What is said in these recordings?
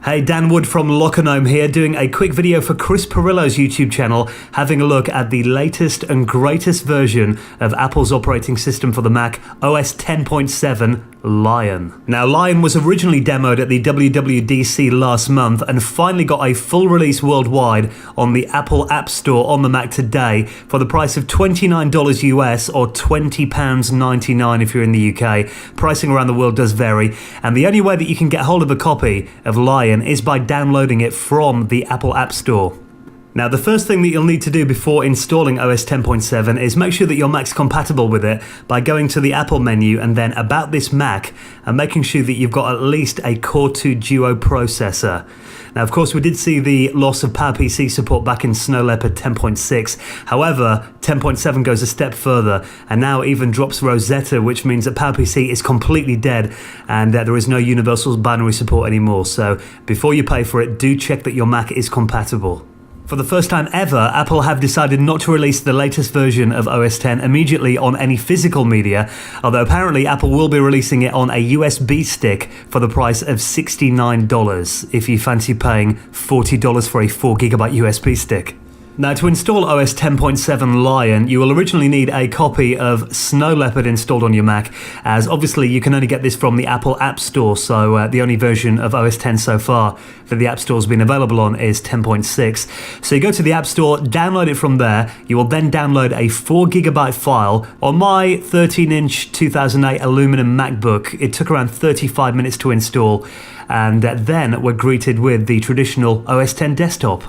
Hey, Dan Wood from Loconome here, doing a quick video for Chris Pirillo's YouTube channel, having a look at the latest and greatest version of Apple's operating system for the Mac, OS 10.7 Lion. Now, Lion was originally demoed at the WWDC last month and finally got a full release worldwide on the Apple App Store on the Mac today for the price of $29 US or £20.99 if you're in the UK. Pricing around the world does vary, and the only way that you can get hold of a copy of Lion is by downloading it from the Apple App Store. Now, the first thing that you'll need to do before installing OS 10.7 is make sure that your Mac's compatible with it by going to the Apple menu and then About This Mac and making sure that you've got at least a Core 2 Duo processor. Now, of course, we did see the loss of PowerPC support back in Snow Leopard 10.6. However, 10.7 goes a step further and now even drops Rosetta, which means that PowerPC is completely dead and there is no universal binary support anymore. So before you pay for it, do check that your Mac is compatible. For the first time ever, Apple have decided not to release the latest version of OS X immediately on any physical media, although apparently Apple will be releasing it on a USB stick for the price of $69 if you fancy paying $40 for a 4GB USB stick. Now, to install OS 10.7 Lion, you will originally need a copy of Snow Leopard installed on your Mac, as obviously you can only get this from the Apple App Store, so the only version of OS X so far that the App Store's been available on is 10.6. So you go to the App Store, download it from there. You will then download a 4GB file. On my 13-inch 2008 aluminum MacBook, it took around 35 minutes to install, and then we're greeted with the traditional OS X desktop.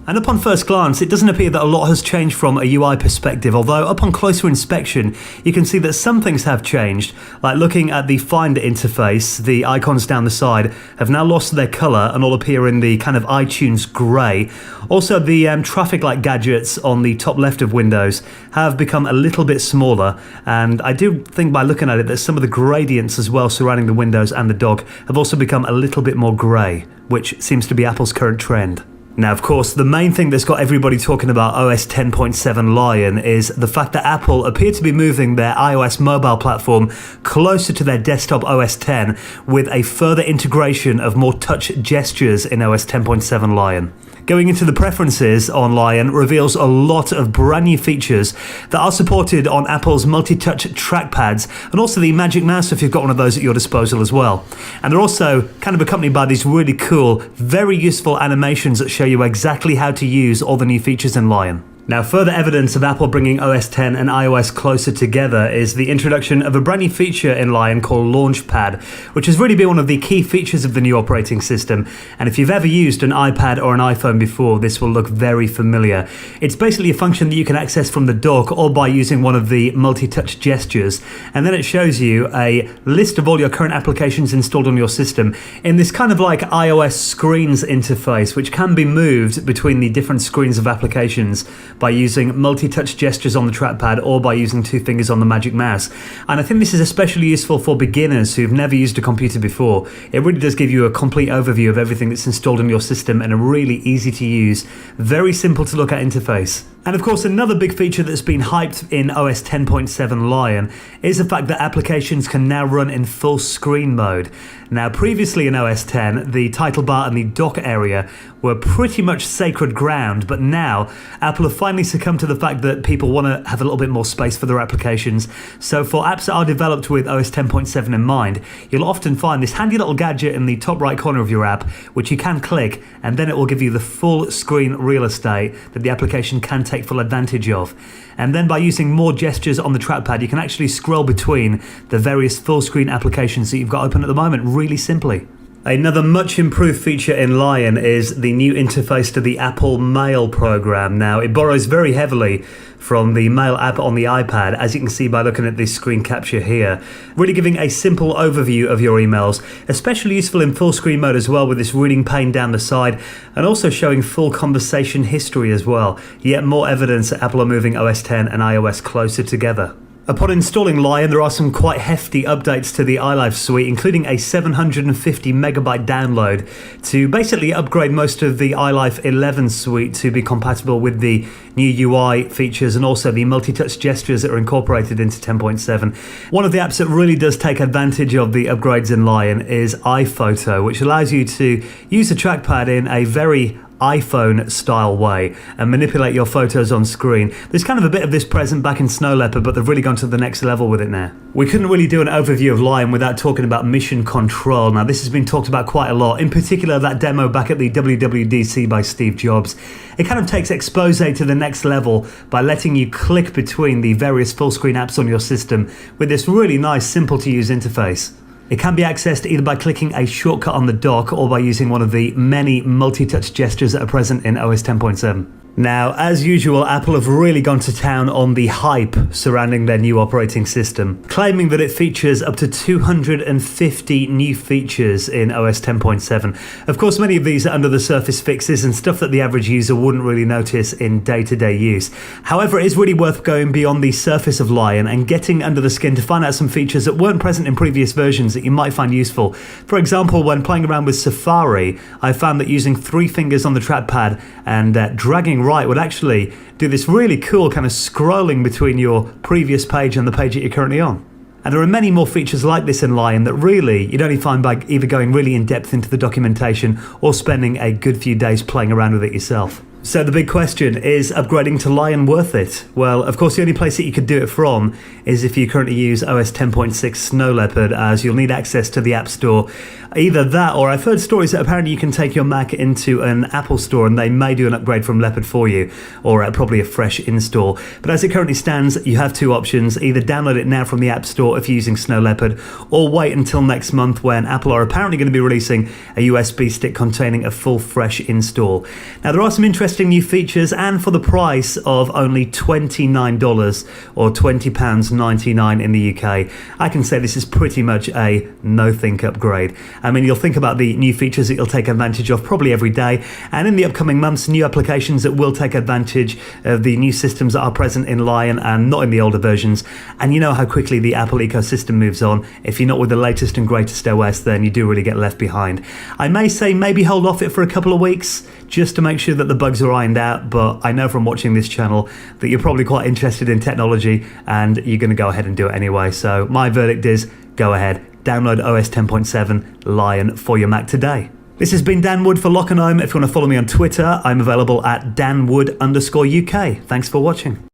And upon first glance, it doesn't appear that a lot has changed from a UI perspective, although upon closer inspection, you can see that some things have changed. Like looking at the Finder interface, the icons down the side have now lost their color and all appear in the kind of iTunes gray. Also, the traffic light gadgets on the top left of Windows have become a little bit smaller, and I do think by looking at it that some of the gradients as well surrounding the windows and the dock have also become a little bit more gray, which seems to be Apple's current trend. Now, of course, the main thing that's got everybody talking about OS 10.7 Lion is the fact that Apple appear to be moving their iOS mobile platform closer to their desktop OS X with a further integration of more touch gestures in OS 10.7 Lion. Going into the preferences on Lion reveals a lot of brand new features that are supported on Apple's multi-touch trackpads and also the Magic Mouse if you've got one of those at your disposal as well. And they're also kind of accompanied by these really cool, very useful animations that show you exactly how to use all the new features in Lion. Now, further evidence of Apple bringing OS X and iOS closer together is the introduction of a brand new feature in Lion called Launchpad, which has really been one of the key features of the new operating system. And if you've ever used an iPad or an iPhone before, this will look very familiar. It's basically a function that you can access from the dock or by using one of the multi-touch gestures. And then it shows you a list of all your current applications installed on your system in this kind of like iOS screens interface, which can be moved between the different screens of applications by using multi-touch gestures on the trackpad or by using two fingers on the Magic Mouse. And I think this is especially useful for beginners who've never used a computer before. It really does give you a complete overview of everything that's installed in your system in a really easy to use, very simple to look at interface. And of course, another big feature that's been hyped in OS 10.7 Lion is the fact that applications can now run in full screen mode. Now, previously in OS X, the title bar and the dock area were pretty much sacred ground, but now Apple have finally succumbed to the fact that people want to have a little bit more space for their applications. So for apps that are developed with OS 10.7 in mind, you'll often find this handy little gadget in the top right corner of your app, which you can click, and then it will give you the full screen real estate that the application can take full advantage of. And then by using more gestures on the trackpad, you can actually scroll between the various full screen applications that you've got open at the moment really simply. Another much improved feature in Lion is the new interface to the Apple Mail program. Now, it borrows very heavily from the Mail app on the iPad, as you can see by looking at this screen capture here, really giving a simple overview of your emails, especially useful in full screen mode as well, with this reading pane down the side, and also showing full conversation history as well. Yet more evidence that Apple are moving OS X and iOS closer together. Upon installing Lion, there are some quite hefty updates to the iLife suite, including a 750 megabyte download to basically upgrade most of the iLife 11 suite to be compatible with the new UI features and also the multi-touch gestures that are incorporated into 10.7. One of the apps that really does take advantage of the upgrades in Lion is iPhoto, which allows you to use the trackpad in a very iPhone style way and manipulate your photos on screen. There's kind of a bit of this present back in Snow Leopard, but they've really gone to the next level with it now. We couldn't really do an overview of Lion without talking about Mission Control. Now, this has been talked about quite a lot, in particular that demo back at the WWDC by Steve Jobs. It kind of takes Expose to the next level by letting you click between the various full screen apps on your system with this really nice, simple to use interface. It can be accessed either by clicking a shortcut on the dock or by using one of the many multi-touch gestures that are present in OS 10.7. Now, as usual, Apple have really gone to town on the hype surrounding their new operating system, claiming that it features up to 250 new features in OS 10.7. Of course, many of these are under the surface fixes and stuff that the average user wouldn't really notice in day-to-day use. However, it is really worth going beyond the surface of Lion and getting under the skin to find out some features that weren't present in previous versions that you might find useful. For example, when playing around with Safari, I found that using 3 fingers on the trackpad and dragging right would actually do this really cool kind of scrolling between your previous page and the page that you're currently on. And there are many more features like this in Lion that really you'd only find by either going really in depth into the documentation or spending a good few days playing around with it yourself. So the big question, is upgrading to Lion worth it? Well, of course, the only place that you could do it from is if you currently use OS 10.6 Snow Leopard, as you'll need access to the App Store. Either that, or I've heard stories that apparently you can take your Mac into an Apple store and they may do an upgrade from Leopard for you, or probably a fresh install. But as it currently stands, you have 2 options. Either download it now from the App Store if you're using Snow Leopard, or wait until next month when Apple are apparently going to be releasing a USB stick containing a full fresh install. Now, there are some interesting new features, and for the price of only $29 or £20.99 in the UK, I can say this is pretty much a no-think upgrade. I mean, you'll think about the new features that you'll take advantage of probably every day, and in the upcoming months, new applications that will take advantage of the new systems that are present in Lion and not in the older versions. And you know how quickly the Apple ecosystem moves on. If you're not with the latest and greatest OS, then you do really get left behind. I may say maybe hold off it for a couple of weeks just to make sure that the bugs are ironed out, but I know from watching this channel that you're probably quite interested in technology and you're going to go ahead and do it anyway. So my verdict is go ahead. Download OS 10.7 Lion for your Mac today. This has been Dan Wood for Lock and Home. If you want to follow me on Twitter, I'm available at danwood_UK. Thanks for watching.